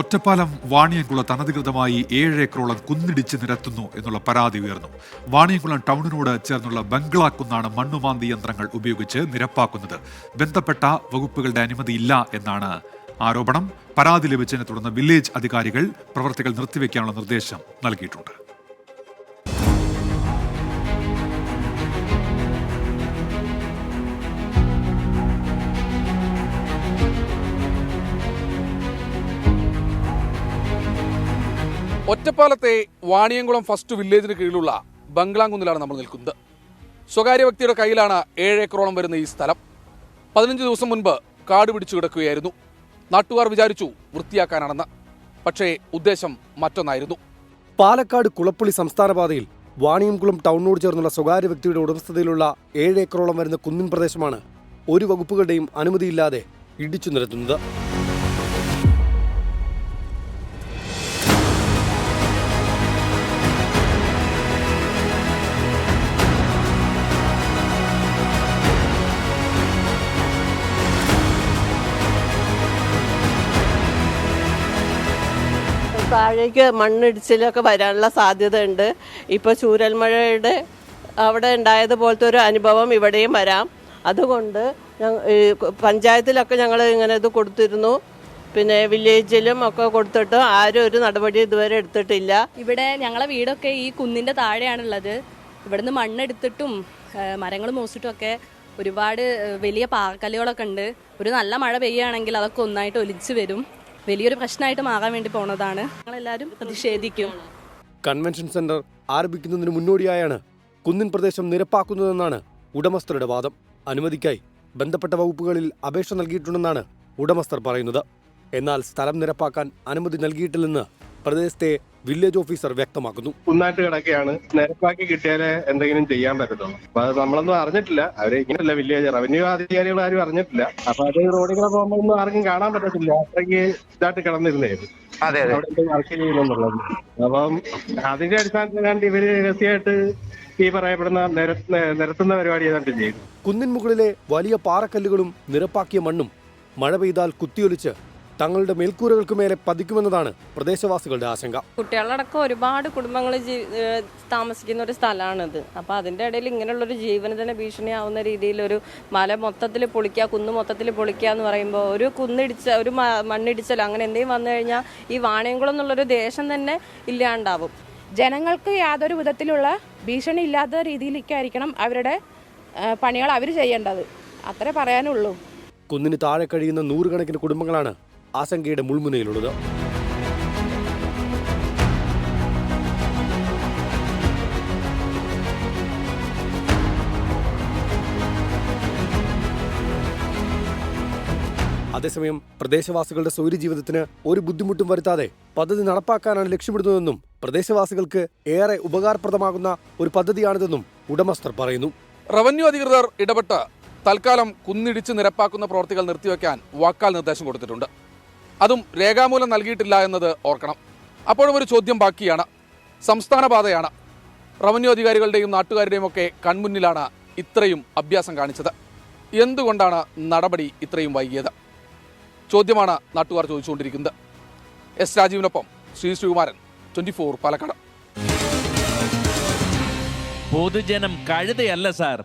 ഒറ്റപ്പാലം വാണിയംകുളത്ത് അനധികൃതമായി 7 ഏക്കറോളം കുന്നിടിച്ച് നിരത്തുന്നു എന്നുള്ള പരാതി ഉയർന്നു. വാണിയംകുളം ടൗണിനോട് ചേർന്നുള്ള ബംഗ്ലാക്കുന്നാണ് മണ്ണുമാന്തി യന്ത്രങ്ങൾ ഉപയോഗിച്ച് നിരപ്പാക്കുന്നത്. ബന്ധപ്പെട്ട വകുപ്പുകളുടെ അനുമതിയില്ല എന്നാണ് ആരോപണം. പരാതി ലഭിച്ചതിനെ തുടർന്ന് വില്ലേജ് അധികാരികൾ പ്രവർത്തികൾ നിർത്തിവെക്കാനുള്ള നിർദ്ദേശം നൽകിയിട്ടുണ്ട്. ഒറ്റപ്പാലത്തെ വാണിയംകുളം ഫസ്റ്റ് വില്ലേജിന് കീഴിലുള്ള ബംഗ്ലാങ്കുന്നിലാണ് നമ്മൾ നിൽക്കുന്നത്. സ്വകാര്യ വ്യക്തിയുടെ കയ്യിലാണ് 7 ഏക്കറോളം വരുന്ന ഈ സ്ഥലം. 15 ദിവസം മുൻപ് കാട് പിടിച്ചു കിടക്കുകയായിരുന്നു. നാട്ടുകാർ വിചാരിച്ചു വൃത്തിയാക്കാനാണെന്ന്. പക്ഷേ ഉദ്ദേശം മറ്റൊന്നായിരുന്നു. പാലക്കാട് കുളപ്പുള്ളി സംസ്ഥാന പാതയിൽ വാണിയംകുളം ടൗണിനോട് ചേർന്നുള്ള സ്വകാര്യ വ്യക്തിയുടെ ഉടമസ്ഥതയിലുള്ള 7 ഏക്കറോളം വരുന്ന കുന്നിൻ പ്രദേശമാണ് ഒരു വകുപ്പുകളുടെയും അനുമതിയില്ലാതെ ഇടിച്ചു നിരത്തുന്നത്. താഴേക്ക് മണ്ണിടിച്ചിലൊക്കെ വരാനുള്ള സാധ്യത ഉണ്ട്. ഇപ്പോൾ ചൂരൽമഴയുടെ അവിടെ ഉണ്ടായതുപോലത്തെ ഒരു അനുഭവം ഇവിടെയും വരാം. അതുകൊണ്ട് പഞ്ചായത്തിലൊക്കെ ഞങ്ങൾ ഇങ്ങനെ ഇത് കൊടുത്തിരുന്നു. പിന്നെ വില്ലേജിലും ഒക്കെ കൊടുത്തിട്ട് ആരും ഒരു നടപടി ഇതുവരെ എടുത്തിട്ടില്ല. ഇവിടെ ഞങ്ങളെ വീടൊക്കെ ഈ കുന്നിൻ്റെ താഴെയാണുള്ളത്. ഇവിടുന്ന് മണ്ണെടുത്തിട്ടും മരങ്ങൾ മോസിട്ടും ഒക്കെ ഒരുപാട് വലിയ പാറക്കല്ലുകളൊക്കെ ഉണ്ട്. ഒരു നല്ല മഴ പെയ്യുകയാണെങ്കിൽ അതൊക്കെ ഒന്നായിട്ട് ഒലിച്ചു വരും. വലിയൊരു പ്രശ്നമായിട്ട് മാറാൻ വേണ്ടി പോണതാണ്. ഞങ്ങളെല്ലാവരും പ്രതിഷേധിക്കും. കൺവെൻഷൻ സെന്റർ ആരംഭിക്കുന്നതിന് മുന്നോടിയായാണ് കുന്നിൻ പ്രദേശം നിരപ്പാക്കുന്നതെന്നാണ് ഉടമസ്ഥരുടെ വാദം. അനുമതിക്കായി ബന്ധപ്പെട്ട വകുപ്പുകളിൽ അപേക്ഷ നൽകിയിട്ടുണ്ടെന്നാണ് ഉടമസ്ഥർ പറയുന്നത്. എന്നാൽ സ്ഥലം നിരപ്പാക്കാൻ അനുമതി നൽകിയിട്ടില്ലെന്ന് പ്രദേശത്തെ വില്ലേജ് ഓഫീസർ വ്യക്തമാക്കുന്നു. കുന്നാട്ട് കിടക്കുകയാണ്, നിരപ്പാക്കി കിട്ടിയാലേ എന്തെങ്കിലും ചെയ്യാൻ പറ്റത്തുള്ളൂ. അപ്പൊ അത് നമ്മളൊന്നും അറിഞ്ഞിട്ടില്ല. അവരെ ഇങ്ങനെയല്ല, വില്ലേജ് റവന്യൂ അധികാരികൾ ആരും അറിഞ്ഞിട്ടില്ല. അപ്പൊ അത് റോഡിങ്ങനെ പോകുമ്പോൾ ഒന്നും ആർക്കും കാണാൻ പറ്റത്തില്ല. അത്രയ്ക്ക് ഇതായിട്ട് കിടന്നിരുന്നായിരുന്നു അവിടെ വർക്ക് ചെയ്യുന്നുള്ളത്. അപ്പം അതിന്റെ അടിസ്ഥാനത്തിൽ കണ്ട് ഇവര് രഹസ്യമായിട്ട് ഈ പറയപ്പെടുന്ന നിരത്തുന്ന പരിപാടി ഏതാണ്ട് ചെയ്തു. കുന്നിൻ മുകളിലെ വലിയ പാറക്കല്ലുകളും നിരപ്പാക്കിയ മണ്ണും മഴ പെയ്താൽ കുത്തിയൊലിച്ച് തങ്ങളുടെ മേൽക്കൂരകൾക്ക് മേലെ പതിക്കുമെന്നതാണ് പ്രദേശവാസികളുടെ ആശങ്ക. കുട്ടികളടക്കം ഒരുപാട് കുടുംബങ്ങൾ താമസിക്കുന്ന ഒരു സ്ഥലമാണിത്. അപ്പോൾ അതിൻ്റെ ഇടയിൽ ഇങ്ങനെയുള്ളൊരു ജീവന് തന്നെ ഭീഷണിയാവുന്ന രീതിയിൽ ഒരു മല മൊത്തത്തിൽ പൊളിക്കുക, കുന്ന് മൊത്തത്തിൽ പൊളിക്കുക എന്ന് പറയുമ്പോൾ ഒരു ഒരു മണ്ണിടിച്ചൽ അങ്ങനെ എന്തെങ്കിലും വന്നു കഴിഞ്ഞാൽ ഈ വാണിയംകുളം എന്നുള്ളൊരു ദേശം തന്നെ ഇല്ലാണ്ടാവും. ജനങ്ങൾക്ക് യാതൊരു വിധത്തിലുള്ള ഭീഷണി ഇല്ലാത്ത രീതിയിലേക്കായിരിക്കണം അവരുടെ പണികൾ അവർ ചെയ്യേണ്ടത്. അത്രേ പറയാനുള്ളൂ. കുന്നിന് താഴെ കഴിയുന്ന നൂറുകണക്കിന് കുടുംബങ്ങളാണ് ആശങ്കയുടെ മുൾമുനയിലുള്ളത്. അതേസമയം പ്രദേശവാസികളുടെ സ്വൈര്യജീവിതത്തിന് ഒരു ബുദ്ധിമുട്ടും വരുത്താതെ പദ്ധതി നടപ്പാക്കാനാണ് ലക്ഷ്യമിടുന്നതെന്നും പ്രദേശവാസികൾക്ക് ഏറെ ഉപകാരപ്രദമാകുന്ന ഒരു പദ്ധതിയാണിതെന്നും ഉടമസ്ഥർ പറയുന്നു. റവന്യൂ അധികൃതർ ഇടപെട്ട് തൽക്കാലം കുന്നിടിച്ച് നിരപ്പാക്കുന്ന പ്രവർത്തികൾ നിർത്തിവെക്കാൻ വാക്കാൽ നിർദ്ദേശം കൊടുത്തിട്ടുണ്ട്. അതും രേഖാമൂലം നൽകിയിട്ടില്ല എന്നത് ഓർക്കണം. അപ്പോഴും ഒരു ചോദ്യം ബാക്കിയാണ്. സംസ്ഥാന പാതയാണ്. റവന്യൂ അധികാരികളുടെയും നാട്ടുകാരുടെയും ഒക്കെ കൺമുന്നിലാണ് ഇത്രയും അഭ്യാസം കാണിച്ചത്. എന്തുകൊണ്ടാണ് നടപടി ഇത്രയും വൈകിയത്? ചോദ്യമാണ് നാട്ടുകാർ ചോദിച്ചുകൊണ്ടിരിക്കുന്നത്. എസ് രാജീവിനൊപ്പം ശ്രീകുമാരൻ, 24 പാലക്കാട്. പൊതുജനം കഴുതയല്ല സാർ.